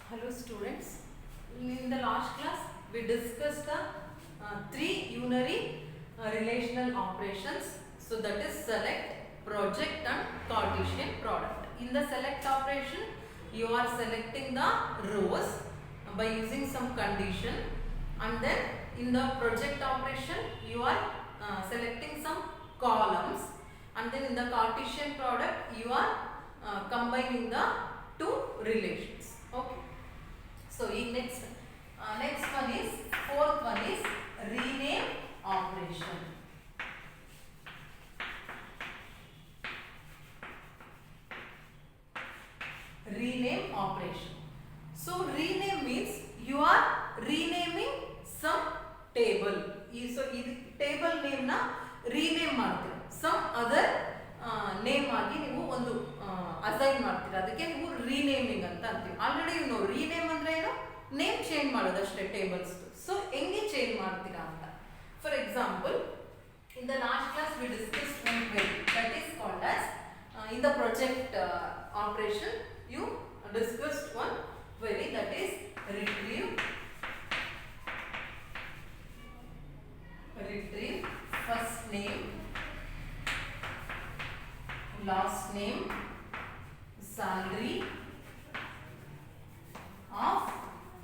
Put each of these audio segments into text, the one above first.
Hello students, in the last class we discussed the three unary relational operations. So that is select, project and Cartesian product. In the select operation you are selecting the rows by using some condition, and then in the project operation you are selecting some columns, and then in the Cartesian product you are combining the two relations. Okay. So next one is fourth one is rename operation. Rename operation. So rename means you are renaming some table. So table name na rename ಮಾಡ್ತೀರಾ, some other name ಆಗಿ ನೀವು ಒಂದು assign ಮಾಡ್ತೀರಾ, ಅದಕ್ಕೆ ನೀವು renaming ಅಂತ ಅಂತೀವಿ. Already ನೀವು ರೀನೇಮ್ ಅಂದ್ರೆ ಏನು, ನೇಮ್ ಚೇಂಜ್ ಮಾಡೋದಷ್ಟೇ ಟೇಬಲ್ಸ್. ಸೊ ಹೆಂಗೆ ಚೇಂಜ್ ಮಾಡ್ತೀರಾ ಅಂತ, for example in the last class we discussed one query that is called as in the project operation you discussed one query that is retrieve first name, last name, salary of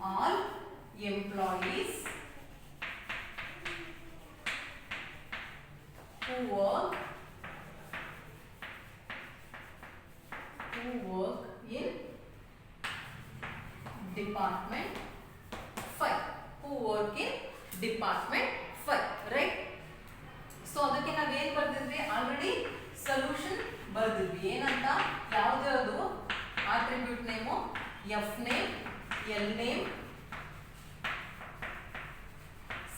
all employees who work in department 5, who work in department 5, right? So ಅದಕ್ಕೆ ನಾವು ಏನು ಬರ್ದಿದ್ವಿ, already solution ಬರ್ದಿದ್ವಿ. ಏನಂತ, ಯಾವ್ದು attribute name, F name, L name,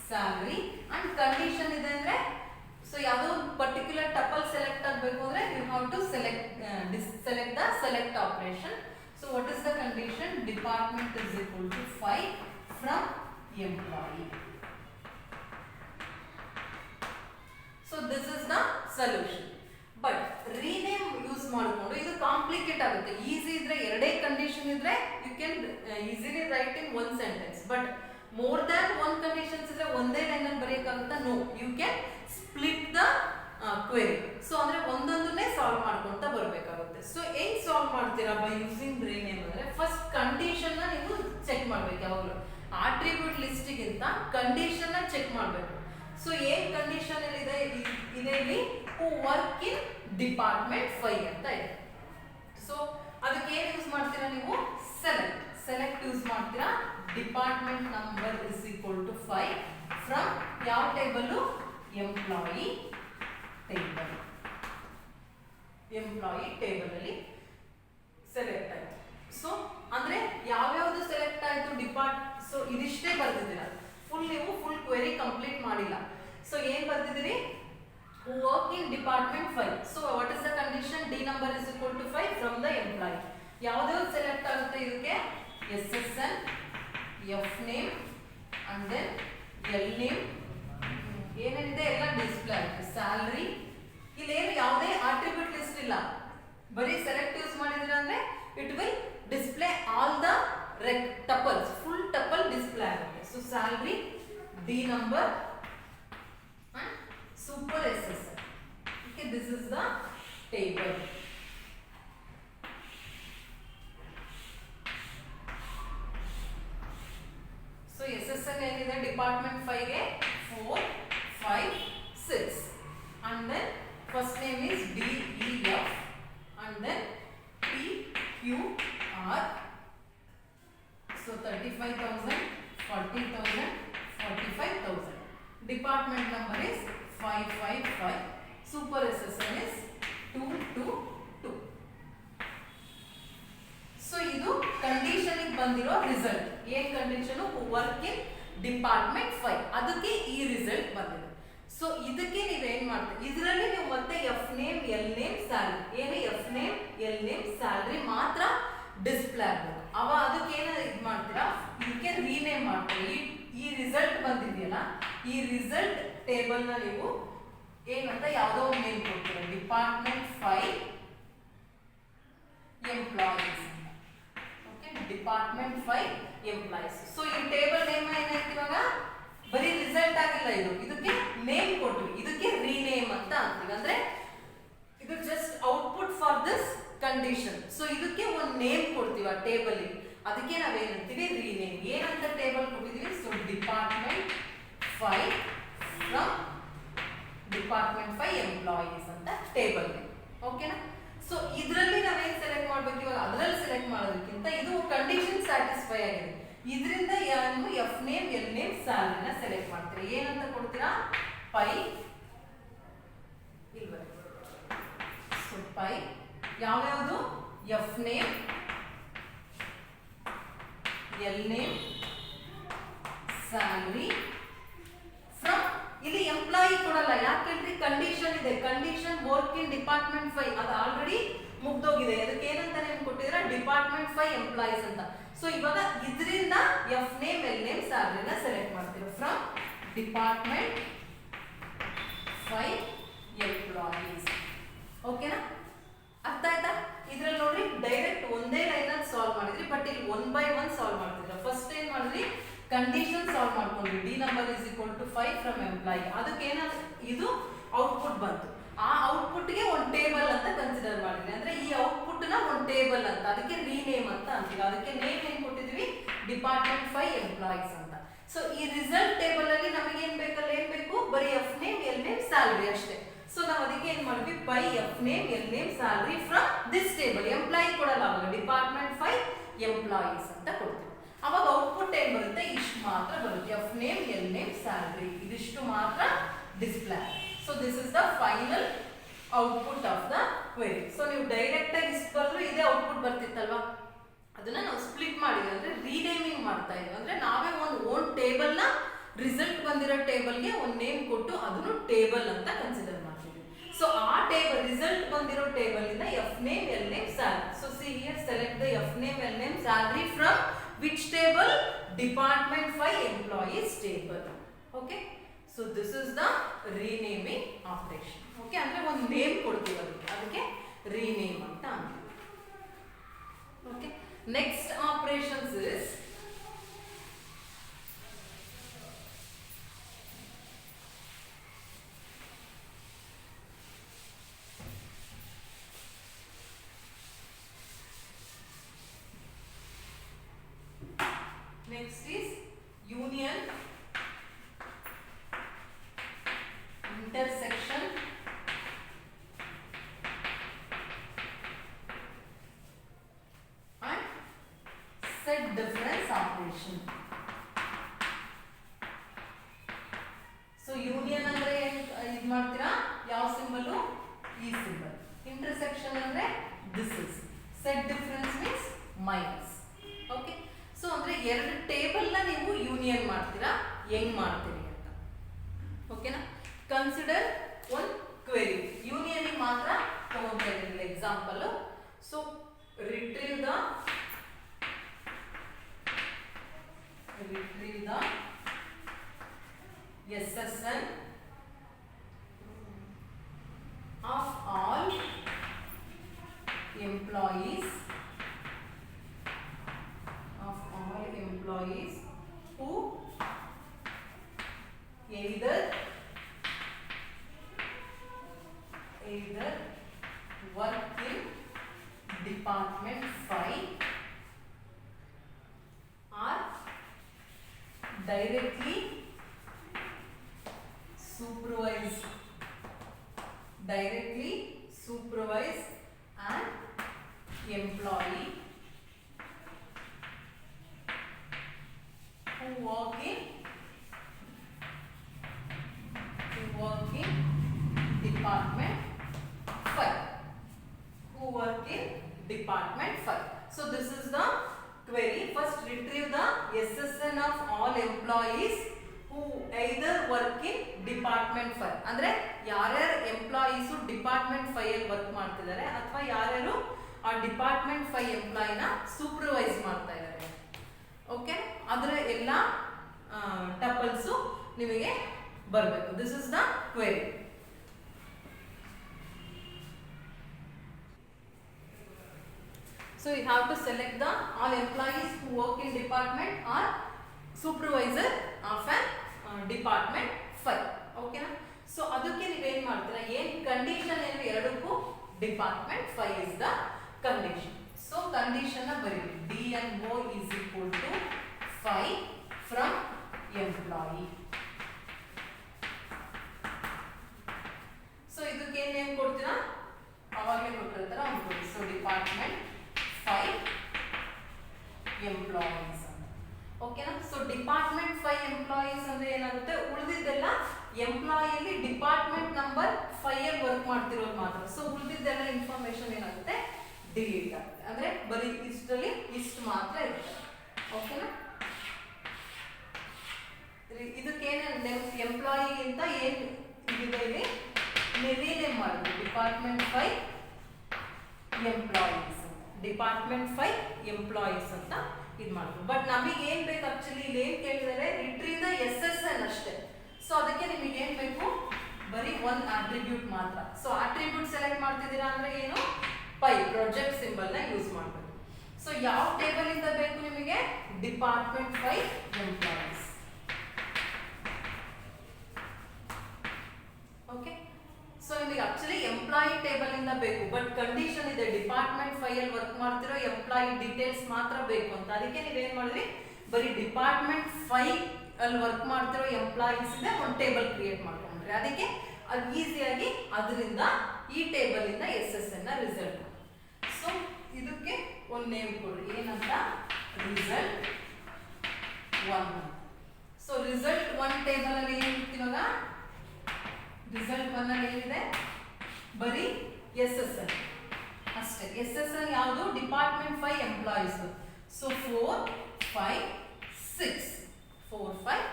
salary and condition ಇದೆ ಅಂದ್ರೆ, so ಯಾವುದೋ ಪರ್ಟಿಕ್ಯುಲರ್ ಟಪಲ್ ಸೆಲೆಕ್ಟ್ ಆಗಬೇಕು ಅಂದ್ರೆ you have to select the select operation. So what is the condition, department is equal to 5 from employee. So this is the solution. But rename use ಮಾಡಿಕೊಂಡು ಇದು complicate ಆಗುತ್ತೆ. Easy ಇದ್ರೆ ಎರಡೇ condition ಇದ್ರೆ you can easily write in one sentence. But more than one conditions ಇದ್ರೆ ಒಂದೇ line ಅಲ್ಲಿ ಬರೆಯೋಕ್ಕಾಗುತ್ತಾ? No, you can split the query. So ಅಂದ್ರೆ ಒಂದೊಂದನ್ನೇ ಸಾಲ್ವ್ ಮಾಡ್ಕೊಂತ ಬರಬೇಕಾಗುತ್ತೆ. ಸೊ ಹೆಂಗ್ ಸಾಲ್ವ್ ಮಾಡ್ತೀರಾ ಬೈ ಯೂಸಿಂಗ್ ರೀನೇಮ್ ಅಂದ್ರೆ, ಫಸ್ಟ್ ಕಂಡೀಷನ್ ನ ನೀವು ಚೆಕ್ ಮಾಡ್ಬೇಕು. ಯಾವಾಗಲೂ ಆಟ್ರಿಬ್ಯೂಟ್ ಲಿಸ್ಟಿಗಿಂತ ಕಂಡೀಷನ್ ನ ಚೆಕ್ ಮಾಡಬೇಕು. ಸೊ ಏನ್ ಕಂಡೀಷನ್ ಇದೆ ಇಲ್ಲಿ, ಹೂ ವರ್ಕ್ ಇನ್ ಡಿಪಾರ್ಟ್ಮೆಂಟ್ 5 ಅಂತ ಇದೆ. ಸೊ ಅದಕ್ಕೆ ಏನ್ ಯೂಸ್ ಮಾಡ್ತೀರಾ ನೀವು, ಸೆಲೆಕ್ಟ್ ಯೂಸ್ ಮಾಡ್ತೀರಾ. Department number is equal to 5 from ಯಾವ ಟೇಬಲ್, ಎಂಪ್ಲಾಯಿ ಟೇಬಲ್ ಅಲ್ಲಿ ಸೆಲೆಕ್ಟ್ ಆಯ್ತು. ಸೊ ಅಂದ್ರೆ ಯಾವ್ಯಾವ್ದು ಸೆಲೆಕ್ಟ್ ಆಯ್ತು ಸೊ ಇದಿಷ್ಟೇ ಬರ್ದಿದ್ದೀರಾ, ನೀವು ಫುಲ್ ಕ್ವೆರಿ ಕಂಪ್ಲೀಟ್ ಮಾಡಿಲ್ಲ. ಸೊ ಏನ್ ಬರ್ದಿದ್ದೀರಿ, work in department 5. So what is the condition, D number is equal to 5 from the employee. ಯಾವ್ದಾವ್ದು ಸೆಲೆಕ್ಟ್ ಆಗುತ್ತೆ ಇದಕ್ಕೆ, SSN, F name and then L name, ಏನೇನಿದೆ ಎಲ್ಲ ಡಿಸ್ಪ್ಲೇ ಆಗುತ್ತೆ. ಸ್ಯಾಲರಿ, ಇಲ್ಲೇನು ಯಾವುದೇ ಆಟ್ರಿಬ್ಯೂಟ್ ಲಿಸ್ಟ್ ಇಲ್ಲ, ಬರೀ ಸೆಲೆಕ್ಟ್ ಯೂಸ್ ಮಾಡಿದ್ರೆ ಅಂದ್ರೆ it will display all the tuples, full tuple display ಆಗುತ್ತೆ. So salary, D number and super SSN. Okay, this is the table. So SSN ಏನಿದೆ ಡಿಪಾರ್ಟ್ಮೆಂಟ್ 5 ಗೆ 4, 5, 6 and then first name is DEF and then PQR. So 35,000, 40,000, 45,000. Department number is 555. Super SSN is 222. So ಇದು condition ಬಂದಿರೋ result. ಏನ್ condition, work in department 5, ಅದಕ್ಕೆ ಈ result ಬಂದಿದೆ. So ಇದಕ್ಕೆ ನೀವೇನ್ ಮಾಡ್ತೀರಿ, ಇದರಲ್ಲಿ ನೀವು ಮತ್ತೆ F name, L name, salary, ಏನು F name, L name, salary ಮಾತ್ರ ಡಿಸ್ಪ್ಲೇ ಆಗಬೇಕು. ಅದಕ್ಕೆ ಏನು ಇದು ಮಾಡ್ತೀರಾ, ಇದಕ್ಕೆ ರೀನೇಮ್ ಮಾಡ್ತೀರಿ. ಈ ರಿಸಲ್ಟ್ ಬಂದಿದೆಯಲ್ಲ, ಈ ರಿಸಲ್ಟ್ ಟೇಬಲ್ ನ ನೀವು ಏನಂತ ಯಾವುದೋ ಒಂದು ನೇಮ್ ಕೊಡ್ತೀರಾ, department 5 employees. Okay, department 5 employees. So ಈ ಟೇಬಲ್ ನೇಮ್ ಏನಾಯ್ತು ಇವಾಗ ಬರೀ ರಿಸಲ್ಟ್ ಆಗಿಲ್ಲ, ಇದಕ್ಕೆ ನೇಮ್ ಕೊಟ್ವಿ, ಇದಕ್ಕೆ ರೀನೇಮ್ ಅಂತ ಅಂತೀವಿ. ಅಂದ್ರೆ ಇದು just output for this condition. So ಇದಕ್ಕೆ ಒಂದು ನೇಮ್ ಕೊಡ್ತೀವಿ ಆ ಟೇಬಲ್ ಗೆ, ಅದಕ್ಕೆ ನಾವೇನಂತೀವಿ ರೀನೇಮ್. ಏನಂತ ಟೇಬಲ್ ಕೊಟ್ಟಿದೀವಿ? So department 5 from department 5 employees ಅಂತ ಟೇಬಲ್ ನೇಮ್. ಓಕೆನಾ? ಸೊ ಇದರಲ್ಲಿ ನಾವೇನ್ ಸೆಲೆಕ್ಟ್ ಮಾಡ್ಬೇಕು ಇವಾಗ? ಅದರಲ್ಲಿ ಸೆಲೆಕ್ಟ್ ಮಾಡೋದಕ್ಕಿಂತ ಇದು ಕಂಡೀಷನ್ ಸ್ಯಾಟಿಸ್ಫೈ ಆಗಿದೆ, ಇದರಿಂದ ಏನು ಎಫ್ ನೇಮ್ ಎಲ್ ನೇಮ್ ಸ್ಯಾಲರಿನ ಸೆಲೆಕ್ಟ್ ಮಾಡ್ತೀರಾ. ಏನಂತ ಕೊಡ್ತೀರಾ? ಪೈ ಇಲ್ವ? ಸೊ ಪೈ ಯಾವ್ಯಾವುದು? F name, L name, salary from. ಇಲ್ಲಿ ಎಂಪ್ಲಾಯಿ ಕೊಡಲ್ಲ, ಯಾಕೆಂದ್ರೆ ಕಂಡೀಷನ್ ಇದೆ. ಕಂಡೀಷನ್ ವರ್ಕ್ ಇನ್ ಡಿಪಾರ್ಟ್ಮೆಂಟ್ 5 ಅದು ಆಲ್ರೆಡಿ ಮುಗ್ದೋಗಿದೆ. ಅದಕ್ಕೆ ಏನಂತ ನೇಮ್ ಕೊಟ್ಟಿದ್ರೆ ಡಿಪಾರ್ಟ್ಮೆಂಟ್ 5 ಎಂಪ್ಲಾಯೀಸ್ ಅಂತ. ಸೊ ಇವಾಗ ಇದರಿಂದ ಎಫ್ ನೇಮ್ ಎಲ್ ನೇಮ್ ಸ್ಯಾಲರಿನ ಸೆಲೆಕ್ಟ್ ಮಾಡ್ತೀವಿ ಫ್ರಮ್ ಡಿಪಾರ್ಟ್ಮೆಂಟ್ 5 ಎಂಪ್ಲಾಯೀಸ್. ಓಕೆನಾ? ಅರ್ಥ ಆಯ್ತಾ? ಇದ್ರಲ್ಲಿ ನೋಡ್ರಿ ಡೈರೆಕ್ಟ್ ಒಂದೇ ಲೈನ್ ಅಲ್ಲಿ ಸಾಲ್ವ್ ಮಾಡಿದ್ರಿ, ಬಟ್ ಇಲ್ಲಿ 1 by 1 ಸಾಲ್ವ್ ಮಾಡ್ತಿದ್ರ. ಫಸ್ಟ್ ಏನ್ ಮಾಡಿದ್ರಿ? ಕಂಡೀಷನ್ ಸಾಲ್ವ್ ಮಾಡ್ಕೊಂಡ್ರಿ. D number is equal to 5 from employee. ಅದಕ್ಕೆ ಇದು ಔಟ್ಪುಟ್ ಬಂತು. ಆ ಔಟ್ಪುಟ್ ಗೆ ಒಂದು ಟೇಬಲ್ ಅಂತ ಕನ್ಸಿಡರ್ ಮಾಡಿದ್ವಿ. ಅಂದ್ರೆ ಈ ಔಟ್ಪುಟ್ ನ ಒಂದು ಟೇಬಲ್ ಅಂತ, ಅದಕ್ಕೆ ರೀನೇಮ್ ಅಂತ ಅಂತೀವಿ. ಅದಕ್ಕೆ ನೇಮ್ ಏನ್ ಕೊಟ್ಟಿದ್ವಿ? ಡಿಪಾರ್ಟ್ಮೆಂಟ್ 5 ಎಂಪ್ಲಾಯೀಸ್ ಅಂತ. ಸೊ ಈ ರಿಸಲ್ಟ್ ಟೇಬಲ್ ಅಲ್ಲಿ ನಮಗೆ ಏನ್ ಬೇಕಲ್ಲ, ಏನ್ ಬೇಕು? ಬರೀ F name L name salary ಅಷ್ಟೇ. ಸೊ ನಾವು ಅದಕ್ಕೆ ಏನ್ ಮಾಡಿದ್ವಿ? By F name L name salary from this table. Employee ಕೊಡಲ್ಲ, ಅವಾಗ ಡಿಪಾರ್ಟ್ಮೆಂಟ್ 5 ಎಂಪ್ಲಾಯೀಸ್ ಅಂತ ಕೊಡ್ತೀವಿ. ಅವಾಗ ಔಟ್ಪುಟ್ ಏನ್ ಬರುತ್ತೆ? ಇಷ್ಟು ಮಾತ್ರ ಬರುತ್ತೆ, F name L name salary, ಇದಿಷ್ಟು ಮಾತ್ರ display. So this is the final output of the query. So ನೀವು ಡೈರೆಕ್ಟ್ ಆಗಿ ಇಷ್ಟು ಬರೆದ್ರು ಇದೇ ಔಟ್ಪುಟ್ ಬರ್ತಿತ್ತಲ್ವಾ, ಅದನ್ನ ನಾವು ಸ್ಪ್ಲಿಟ್ ಮಾಡಿದ್ವಿ, ಅಂದ್ರೆ ರೀನೇಮಿಂಗ್ ಮಾಡ್ತಾ ಇದ್ವಿ. ಅಂದ್ರೆ ನಾವೇ ಒಂದು ಓನ್ ಟೇಬಲ್ ನ ರಿಸಲ್ಟ್ ಬಂದಿರೋ ಟೇಬಲ್ಗೆ ಒಂದು ನೇಮ್ ಕೊಟ್ಟು ಅದನ್ನು ಟೇಬಲ್ ಅಂತ ಕನ್ಸಿಡರ್ ಮಾಡ್ತೀವಿ. ಸೊ ಆ ಟೇಬಲ್ ರಿಸಲ್ಟ್ ಬಂದಿರೋ ಟೇಬಲ್ ಇಂದ F name L name salary. So see here select the F name L name salary from which table? Department 5 employees table. Okay, so this is the renaming operation. Okay, ಅಂದ್ರೆ ಒಂದು name ಕೊಡ್ತೀವಿ ಅದಕ್ಕೆ rename ಅಂತ ಅಂತೀವಿ. Okay, next operations is next is union, intersection, and set difference operation. So union ಅಂದ್ರೆ ಇದು ಮಾಡ್ತೀರಾ, ಯಾವ ಸಿಂಬಲ್? ಈ ಸಿಂಬಲ್. ಇಂಟರ್ಸೆಕ್ಷನ್ ಅಂದ್ರೆ this is. set difference means minus. Okay, so ಅಂದ್ರೆ ಎರಡು ಟೇಬಲ್ ನ ನೀವು ಯೂನಿಯನ್ ಮಾಡ್ತೀರಾ, ಹೆಂಗ್ ಮಾಡ್ತೀರಿ ಅಂತ. ಓಕೆನಾ? Consider one query. ಯೂನಿಯನ್ ಮಾತ್ರ ತಗೊಂತಾ ಇದ್ದೀನಿ example. So retrieve the SSN of all employees who either work in department 5 or directly supervise an employee who work in department 5. So this is the query. First retrieve the SSN of all employees who either work in department 5. ಅಂದ್ರೆ ಯಾರ್ಯಾರು employees department 5 ಅಲ್ಲಿ work ಮಾಡ್ತಿದ್ದಾರೆ ಅಥವಾ ಯಾರ್ಯಾರು ಆ department 5 ಎಂಪ್ಲಾಯಿನ supervise ಮಾಡ್ತಾ ಇದ್ದಾರೆ. Okay, ಅದರ ಎಲ್ಲ ಟಪಲ್ಸ್ ನಿಮಗೆ ಬರಬೇಕು. This is the query. So you have to select the all employees who work in department or supervisor of an department 5. Okay na? So ಅದಕ್ಕೆ ನೀವು ಏನು ಮಾಡ್ತೀರಾ, ಏನು ಕಂಡೀಷನ್ ಏನು ಎರಡಕ್ಕೂ department 5 is the condition. So condition ನ ಬರೀರಿ, DNO is equal to 5 from employee. So ಇದಕ್ಕೆ ಏನು ನೇಮ್ ಕೊಡ್ತೀರಾ, ಅವಾಗಲೇ ಕೊಟ್ಟಿರ್ತಾರ ಅವ್ನು ಕೊಡಿ. ಸೊ ಡಿಪಾರ್ಟ್ಮೆಂಟ್ 5 ಎಂಪ್ಲಾಯೀಸ್ ಅಂತ. ಓಕೆನಾ? ಸೊ ಡಿಪಾರ್ಟ್ಮೆಂಟ್ 5 ಎಂಪ್ಲಾಯೀಸ್ ಅಂದ್ರೆ ಏನಾಗುತ್ತೆ, ಉಳಿದಿದ್ದೆಲ್ಲ ಎಂಪ್ಲಾಯಿಯಲ್ಲಿ ಡಿಪಾರ್ಟ್ಮೆಂಟ್ ನಂಬರ್ 5 ಅಲ್ಲಿ ವರ್ಕ್ ಮಾಡ್ತಿರೋದು ಮಾತ್ರ. ಸೊ ಉಳಿದಿದ್ದೆಲ್ಲ ಇನ್ಫಾರ್ಮೇಶನ್ ಏನಾಗುತ್ತೆ, ಡಿಲೀಟ್ ಆಗುತ್ತೆ. ಅಂದ್ರೆ ಬರೀ ಇಷ್ಟರಲ್ಲಿ ಇಷ್ಟು ಮಾತ್ರ ಇರುತ್ತೆ. ಓಕೆನಾ? ಇದಕ್ಕೇನು ಎಂಪ್ಲಾಯಿ ಅಂತ ಏನು ಇದೆ ಇಲ್ಲಿ ರೀನೇಮ್ ಮಾಡಿದ್ವಿ, ಡಿಪಾರ್ಟ್ಮೆಂಟ್ 5 ಎಂಪ್ಲಾಯೀಸ್ ಅಂತ, ಡಿಪಾರ್ಟ್ಮೆಂಟ್ 5 ಎಂಪ್ಲಾಯೀಸ್ ಅಂತ ಇದು ಮಾಡಿದ್ವಿ. ಬಟ್ ನಮಗೆ ಏನು ಬೇಕು ಆಕ್ಚುಲಿ ಇಲ್ಲಿ ಏನು ಕೇಳಿದರೆ ರಿಟ್ರೀವ್ ದ SSN ಅಷ್ಟೇ. ಸೊ ಅದಕ್ಕೆ ನಿಮಗೆ ಏನು ಬೇಕು, ಬರೀ ಒಂದು ಆಟ್ರಿಬ್ಯೂಟ್ ಮಾತ್ರ. ಸೊ ಆಟ್ರಿಬ್ಯೂಟ್ ಸೆಲೆಕ್ಟ್ ಮಾಡ್ತಿದ್ದೀರಾ ಅಂದ್ರೆ ಏನು, ಪೈ ಪ್ರಾಜೆಕ್ಟ್ ಸಿಂಬಲ್ ನ ಯೂಸ್ ಮಾಡಬೇಕು. ಸೊ ಯಾವ ಟೇಬಲ್ ಇಂದ ಬೇಕು ನಿಮಗೆ, ಡಿಪಾರ್ಟ್ಮೆಂಟ್ 5 ಎಂಪ್ಲಾಯೀಸ್. ಓಕೆ, ಸೊ ನಿಮಗೆ ಆಕ್ಚುಲಿ ಎಂಪ್ಲಾಯಿ ಟೇಬಲ್ ಇಂದ ಬೇಕು, ಬಟ್ ಕಂಡೀಷನ್ ಇದೆ ಡಿಪಾರ್ಟ್ಮೆಂಟ್ 5 ಅಲ್ಲಿ ವರ್ಕ್ ಮಾಡ್ತಿರೋ ಎಂಪ್ಲಾಯಿ ಡೀಟೇಲ್ಸ್ ಮಾತ್ರ ಬೇಕು ಅಂತ. ಅದಕ್ಕೆ ನೀವೇನ್ ಮಾಡಿದ್ರಿ, ಬರೀ ಡಿಪಾರ್ಟ್ಮೆಂಟ್ 5 ಅಲ್ಲಿ ವರ್ಕ್ ಮಾಡ್ತಿರೋ ಎಂಪ್ಲಾಯೀಸ್ ಇದೆ ಒಂದು ಟೇಬಲ್ ಕ್ರಿಯೇಟ್ ಮಾಡ್ಕೊಂಡ್ರಿ. ಅದಕ್ಕೆ ಅದು ಈಸಿಯಾಗಿ ಅದರಿಂದ ಈ ಟೇಬಲ್ ಇಂದ SSN ನ ರಿಸಲ್ಟ್. ಸೊ ಇದಕ್ಕೆ ಒಂದು ನೇಮ್ ಕೊಡ್ರಿ, ಏನಂತ, ರಿಸಲ್ಟ್ 1. ಸೊ ರಿಸಲ್ಟ್ 1 ಟೇಬಲ್ ಅಲ್ಲಿ ಏನಿರುತ್ತೆ ಇವಾಗ, ರಿಸಲ್ಟ್ 1 ಅಲ್ಲಿ ಏನಿದೆ, ಬರೀ SSN ಅಷ್ಟೇ. SSN ಯಾವುದು, ಡಿಪಾರ್ಟ್ಮೆಂಟ್ 5 ಎಂಪ್ಲಾಯೀಸ್. ಸೊ 4 5 6 4 5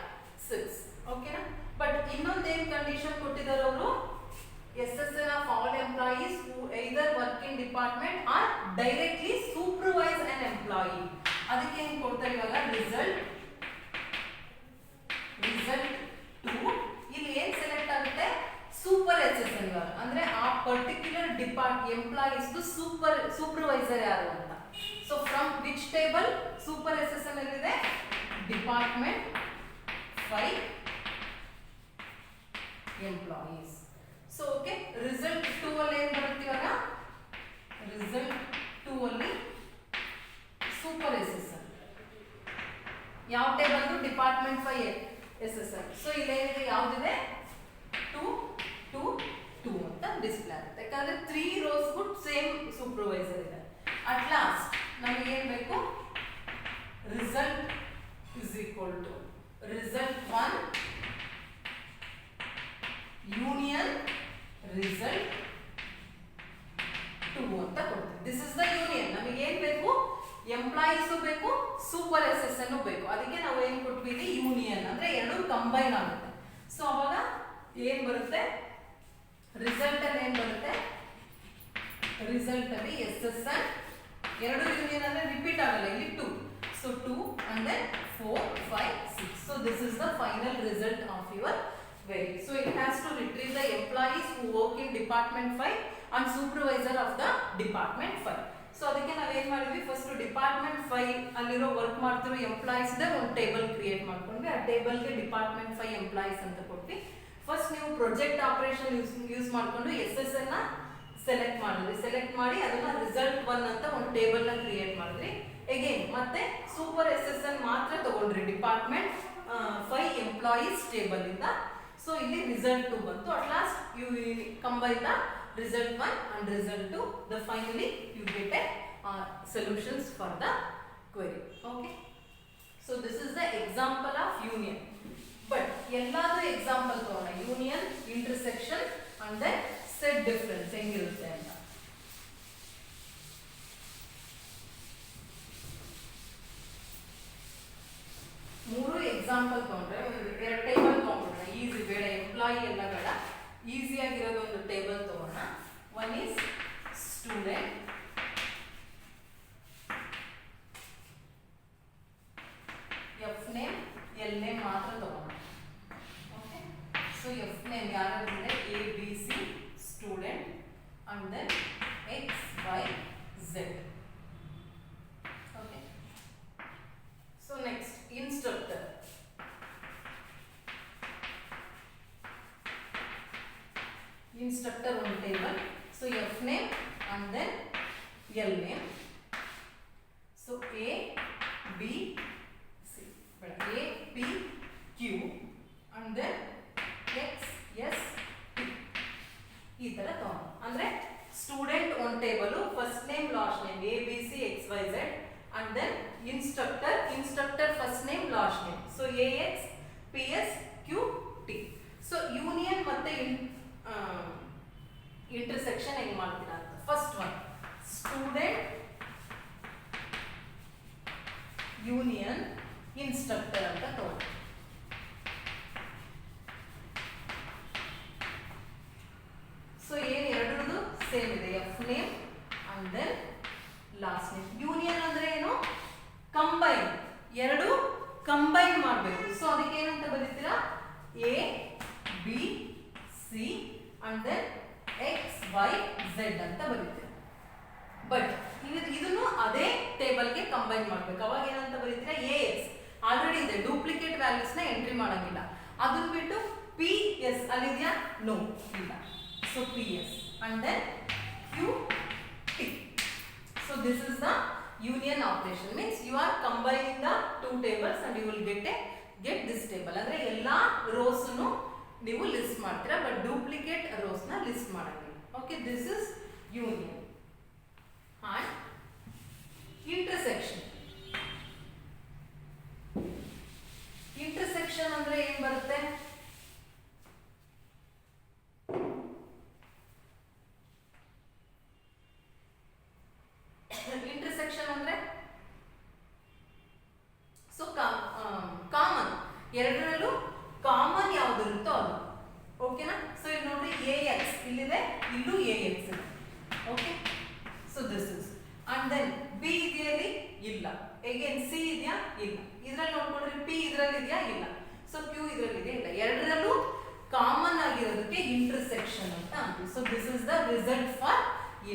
6. ಓಕೆನಾ? ಬಟ್ ಇನ್ನೊಂದೇನು ಕಂಡೀಷನ್ ಕೊಟ್ಟಿದ್ದಾರೆ ಅವರು, SSN of all employees who either work in department or directly supervise an employee. ಅದಕ್ಕೆ ಏನು ಕೊಡ್ತಾರೆ ಇವಾಗ, ರಿಸಲ್ಟ್ 2. ಇಲ್ಲಿ ಏನು ಸೆಲೆಕ್ಟ್ ಆಗುತ್ತೆ, ಸೂಪರ್ SSN ಇವಾಗ ಅಂದ್ರೆ ಆ ಪರ್ಟಿಕ್ಯುಲರ್ ಎಂಪ್ಲಾಯೀಸ್ ಸೂಪರ್ವೈಸರ್ ಯಾರು ಅಂತ. So from which table super SSN ಎಲ್ಲಿದೆ, department 5 employees. So okay, result 2 ಅಲ್ಲಿ ಏನು ಬರುತ್ತೆ ಇವಾಗ, ರಿಸಲ್ಟ್ 2 ಅಲ್ಲಿ ಸೂಪರ್ SSN ಯಾವ ಟೇಬಲ್, ಡಿಪಾರ್ಟ್ಮೆಂಟ್ 5 SSN. ಸೊ ಇಲ್ಲೇನಿದೆ, ಯಾವ್ದಿದೆ, 2 2 2 ಅಂತ ಡಿಸ್ಪ್ಲೇ ಆಗುತ್ತೆ. ಯಾಕಂದ್ರೆ 3 ರೋಸ್ಗೂ ಸೇಮ್ ಸೂಪರ್ವೈಸರ್ ಇದೆ. ಅಟ್ ಲಾಸ್ಟ್ ನಮಗೆ ಏನು ಬೇಕು, result is equal to result 1 union result 2 ಅಂತ ಕೊಡ್ತೀವಿ. This is the union. ನಮಗೆ ಏನು ಬೇಕು, ಎಂಪ್ಲಾಯೀಸು ಬೇಕು, ಸೂಪರ್ SSN ಬೇಕು. ಅದಕ್ಕೆ ನಾವು ಏನು ಕೊಟ್ಬಿಡಿ, ಯೂನಿಯನ್ ಅಂದ್ರೆ ಎರಡು ಕಂಬೈನ್ ಆಗುತ್ತೆ. ಸೊ ಅವಾಗ ಏನು ಬರುತ್ತೆ, ರಿಸಲ್ಟ್ ಅಲ್ಲಿ ಏನು ಬರುತ್ತೆ, ರಿಸಲ್ಟ್ ಅಲ್ಲಿ SSN ಎರಡು ಯೂನಿಯನ್ ಅಂದ್ರೆ ರಿಪೀಟ್ ಆಗಲ್ಲ, ಇಲ್ಲಿ 2. So 2 and then 4 5 6. So this is the final result of your query. So it has to retrieve the employees who work in department 5 and supervisor of the department 5. So ಅದಕ್ಕೆ ನಾವು ಏನು ಮಾಡಿದ್ವಿ, first department 5 ಅಲ್ಲಿರೋ work ಮಾಡ್ತಿರೋ employees ಇದೆ ಒಂದು table create ಮಾಡ್ಕೊಂಡ್ವಿ. ಆ ಟೇಬಲ್ಗೆ ಡಿಪಾರ್ಟ್ಮೆಂಟ್ 5 ಎಂಪ್ಲಾಯೀಸ್ ಅಂತ ಕೊಟ್ವಿ. ಫಸ್ಟ್ ನೀವು ಪ್ರೊಜೆಕ್ಟ್ ಆಪರೇಷನ್ ಯೂಸ್ ಮಾಡಿಕೊಂಡು SSN ನ ಸೆಲೆಕ್ಟ್ ಮಾಡಿದ್ರಿ. ಸೆಲೆಕ್ಟ್ ಮಾಡಿ ಅದನ್ನ ರಿಸಲ್ಟ್ 1 ಅಂತ ಒಂದು ಟೇಬಲ್ ನ ಕ್ರಿಯೇಟ್ ಮಾಡಿದ್ರಿ. ಅಗೇನ್ ಮತ್ತೆ ಸೂಪರ್ SSN ಮಾತ್ರ ತಗೊಂಡ್ರಿ ಡಿಪಾರ್ಟ್ಮೆಂಟ್ 5 ಎಂಪ್ಲಾಯೀಸ್ ಟೇಬಲ್ ಇಂದ. ಸೊ ಇಲ್ಲಿ ರಿಸಲ್ಟ್ 2 ಬಂತು. At last you combine the result 1 and result 2. The finally you get a solutions for the query. Okay, so this is the example of union. But ಎಲ್ಲಾದರೂ example ತಗೋಣ, union, intersection and then set difference ಹೆಂಗಿರುತ್ತೆ ಅಂತ. ಮೂರು example ತಗೊಂಡ್ರೆ ಒಂದು ಎರಡು table ತಗೊಂಡ್ರೆ easy, ಬೇಡ ಎಂಪ್ಲಾಯಿ ಎಲ್ಲ ಬೇಡ, ಈಸಿಯಾಗಿರೋದು ಒಂದು ಟೇಬಲ್ ತಗೋಣ. One is student, F name L name ಮಾತ್ರ ತಗೋಣ. ಓಕೆ, ಸೊ ಎಫ್ ನೇಮ್ ಯಾರಾದ್ರೆ ABC student and then XYZ. then instructor first name last name. So AX PS QT. So union ಮತ್ತೆ intersection ಹೆಂಗ್ ಮಾಡ್ತೀರಾ ಅಂತ. First one, student union instructor ಅಂತ ತಗೊಳ್ಳಿ. ಸೊ ಏನು ಎರಡರದು ಸೇಮ್ ಇದೆ, F name and then last name. Union ಅಂದ್ರೆ ಏನು? ಕಂಬೈನ್, ಎರಡು ಕಂಬೈನ್ ಮಾಡಬೇಕು. ಸೊ ಅದಕ್ಕೆ ಏನಂತ ಬರೀತೀರಾ? A B C and then X Y Z ಅಂತ ಬರೀತೀರಾ. ಬಟ್ ಇದನ್ನು ಅದೇ ಟೇಬಲ್ಗೆ ಕಂಬೈನ್ ಮಾಡಬೇಕು. ಅವಾಗ ಏನಂತ ಬರೀತೀರಾ? ಎ ಎಕ್ಸ್ ಆಲ್ರೆಡಿ ಇದೆ, ಡೂಪ್ಲಿಕೇಟ್ ವ್ಯಾಲ್ಯೂಸ್ನ ಎಂಟ್ರಿ ಮಾಡೋಂಗಿಲ್ಲ. ಅದನ್ನ ಬಿಟ್ಟು ಪಿ ಎಸ್ ಅಲ್ಲಿದೆಯಾ? ನೋ, ಇಲ್ಲ. So PS and then QT. So this is the union operation. Means you are combining the two tables and you will get this table. ಅಂದ್ರೆ ಎಲ್ಲಾ rows ಅನ್ನು ನೀವು ಲಿಸ್ಟ್ ಮಾಡ್ತೀರಾ, ಬಟ್ ಡೂಪ್ಲಿಕೇಟ್ rows ನ list ಮಾಡಂಗಿಲ್ಲ. Okay, this is union. And intersection. Intersection ಅಂದ್ರೆ ಏನು ಬರುತ್ತೆ? ಇಂಟರ್ಸೆಕ್ಷನ್ ಅಂದ್ರೆ ಸೊ ಕಾಮನ್, ಎರಡರಲ್ಲೂ ಕಾಮನ್ ಯಾವ್ದು ಇರುತ್ತೋ ಅದು. ಓಕೆನಾ? ಸೊ ಇಲ್ಲಿ ನೋಡ್ರಿ ಎ ಎಕ್ಸ್ ಇಲ್ಲಿದೆ, ಇಲ್ಲೂ ಎ ಎಕ್ಸ್ ಇದೆ. Okay, so this is and then B ಇದೆಯಲ್ಲಿ ಇಲ್ಲ, ಅಗೇನ್ ಸಿ ಇದೆಯಾ? ಇಲ್ಲ. ಇದ್ರಲ್ಲಿ ನೋಡ್ಕೊಂಡ್ರೆ ಪಿ ಇದ್ರಲ್ಲಿ ಇದೆಯಾ? ಇಲ್ಲ. ಸೊ ಕ್ಯೂ ಇದ್ರಲ್ಲಿ ಇದೆ, ಇಲ್ಲ. ಎರಡರಲ್ಲೂ ಕಾಮನ್ ಆಗಿರೋದಕ್ಕೆ ಇಂಟರ್ಸೆಕ್ಷನ್ ಅಂತ ಅಂತೀವಿ. So this is the result for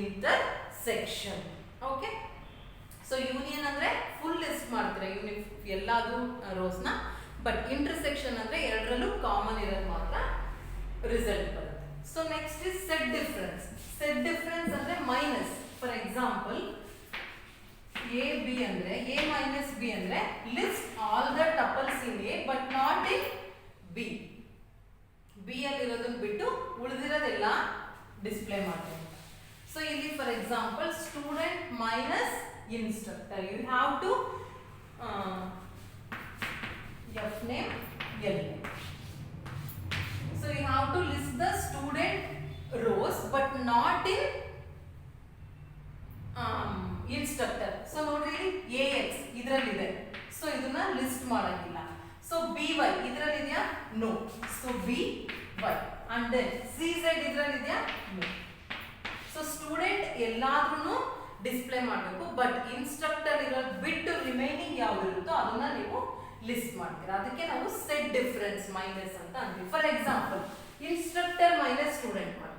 intersection. Okay, so union ಅಂದ್ರೆ ಫುಲ್ ಲಿಸ್ಟ್ ಮಾಡ್ತೀರಾ ಎಲ್ಲಾದು ರೋಸ್ ನ, ಬಟ್ ಇಂಟರ್ಸೆಕ್ಷನ್ ಅಂದ್ರೆ ಎರಡರಲ್ಲೂ ಕಾಮನ್ ಇರೋದು ಮಾತ್ರ ರಿಸಲ್ಟ್ ಬರುತ್ತೆ. So next is set difference. Set difference ಅಂದ್ರೆ minus. For example A B ಅಂದ್ರೆ ಎ ಮೈನಸ್ ಬಿ ಅಂದ್ರೆ list all the tuples in A but not in B. B ಅಲ್ಲಿ ಇರೋದನ್ನ ಬಿಟ್ಟು ಉಳಿದಿರೋದೆಲ್ಲ ಡಿಸ್ಪ್ಲೇ ಮಾಡ್ತೀವಿ. So ಇಲ್ಲಿ for example student minus instructor, you have to F name L name. So you have to list the student rows but not in instructor. So ನೋಡ್ರಿ AX ಇದರಲ್ಲಿ ಇದೆ, so ಇದನ್ನ ಲಿಸ್ಟ್ ಮಾಡಂಗಿಲ್ಲ. ಸೊ BY ಇದರಲ್ಲಿ ಇದೆಯಾ? No. So BY and then CZ ಇದರಲ್ಲಿ ಇದೆಯಾ? No. So student ಎಲ್ಲಾದ್ರೂ ಡಿಸ್ಪ್ಲೇ ಮಾಡಬೇಕು, ಬಟ್ ಇನ್ಸ್ಟ್ರಕ್ಟರ್ ಇರೋದು ಬಿಟ್ಟು ರಿಮೈನಿಂಗ್ ಯಾವ್ದು ಇರುತ್ತೋ ಅದನ್ನ ನೀವು ಲಿಸ್ಟ್ ಮಾಡ್ತೀರಾ. ಅದಕ್ಕೆ ನಾವು ಸೆಟ್ ಡಿಫರೆನ್ಸ್ ಮೈನಸ್ ಅಂತ ಅಂತೀವಿ. For example instructor minus student ಮಾಡಿ,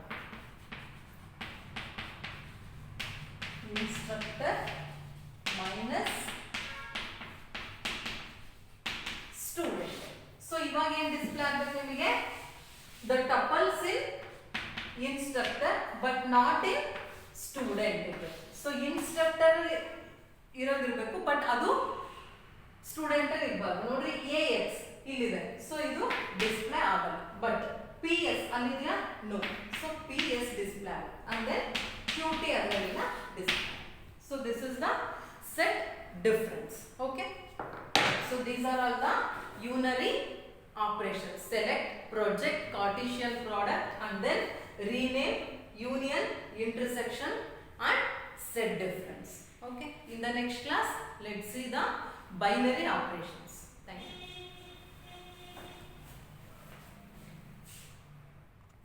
ಇನ್ಸ್ಟ್ರಕ್ಟರ್ ಮೈನಸ್ ಸ್ಟೂಡೆಂಟ್. ಸೊ ಇವಾಗ ಏನ್ ಡಿಸ್ಪ್ಲೇ ಆಗ್ಬೇಕು ನಿಮಗೆ? The tuples in instructor but not in student. So instructor ಇರೋದಿರ್ಬೇಕು, ಬಟ್ ಅದು ಸ್ಟೂಡೆಂಟ್ ಅಲ್ಲಿ ಇರಬಾರ್ದು. ನೋಡ್ರಿ ಎ ಎಕ್ಸ್ ಇಲ್ಲಿದೆ, ಸೊ ಇದು ಡಿಸ್ಪ್ಲೇ ಆಗಲ್ಲ. ಬಟ್ ಪಿ ಎಸ್ ಅಲ್ಲಿದೆಯಾ? No. So P S display ಆಗುತ್ತೆ. ಅಂಡ್ ದೆನ್ ಕ್ಯೂ ಟಿ ಅದರಲ್ಲಿನ display. So this is the set difference. Okay, so these are all the unary operations: select, project, Cartesian product, and then rename, union, intersection, and set difference. Okay, in the next class let's see the binary operations.